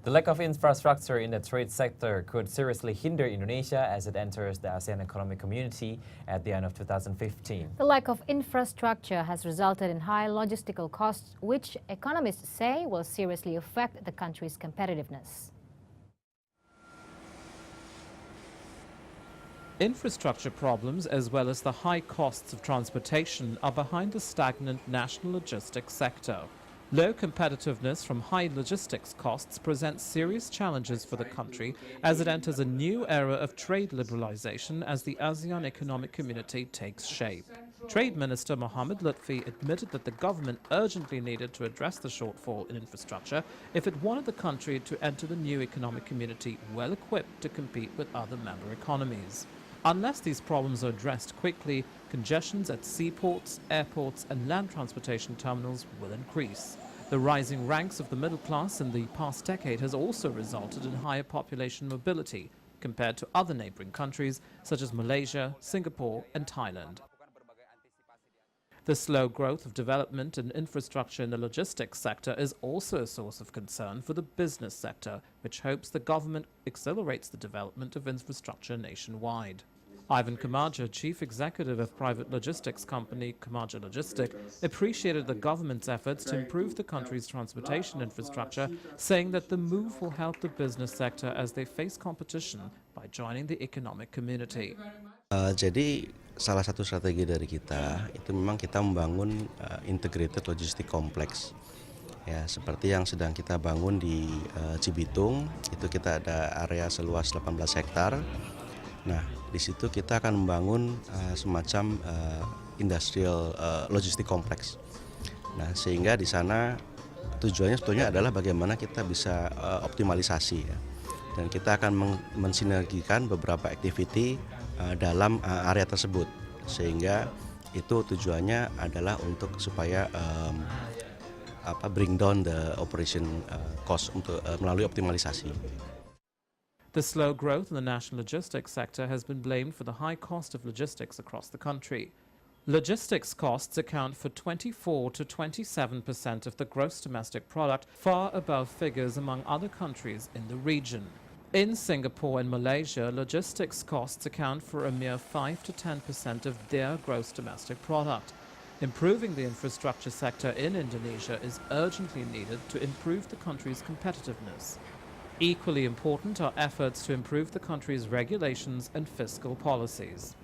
The lack of infrastructure in the trade sector could seriously hinder Indonesia as it enters the ASEAN Economic Community at the end of 2015. The lack of infrastructure has resulted in high logistical costs, which economists say will seriously affect the country's competitiveness. Infrastructure problems, as well as the high costs of transportation, are behind the stagnant national logistics sector. Low competitiveness from high logistics costs presents serious challenges for the country as it enters a new era of trade liberalization as the ASEAN Economic Community takes shape. Trade Minister Mohammed Lutfi admitted that the government urgently needed to address the shortfall in infrastructure if it wanted the country to enter the new economic community well equipped to compete with other member economies. Unless these problems are addressed quickly, congestions at seaports, airports and land transportation terminals will increase. The rising ranks of the middle class in the past decade has also resulted in higher population mobility compared to other neighboring countries such as Malaysia, Singapore and Thailand. The slow growth of development and infrastructure in the logistics sector is also a source of concern for the business sector, which hopes the government accelerates the development of infrastructure nationwide. Ivan Kamaja, chief executive of private logistics company Kamaja Logistic, appreciated the government's efforts to improve the country's transportation infrastructure, saying that the move will help the business sector as they face competition by joining the economic community. Jadi salah satu strategi dari kita itu memang kita membangun integrated logistic complex. Ya, seperti yang sedang kita bangun di Cibitung, itu kita ada area seluas 18 hektar. Nah, di situ kita akan membangun semacam industrial logistic complex. Nah, sehingga di sana tujuannya sebetulnya adalah bagaimana kita bisa optimalisasi ya. Dan kita akan mensinergikan beberapa activity dalam area tersebut, sehingga itu tujuannya adalah untuk supaya bring down the operation cost untuk melalui optimalisasi. The slow growth in the national logistics sector has been blamed for the high cost of logistics across the country. Logistics costs account for 24 to 27% of the gross domestic product, far above figures among other countries in the region. In Singapore and Malaysia, logistics costs account for a mere 5 to 10% of their gross domestic product. Improving the infrastructure sector in Indonesia is urgently needed to improve the country's competitiveness. Equally important are efforts to improve the country's regulations and fiscal policies.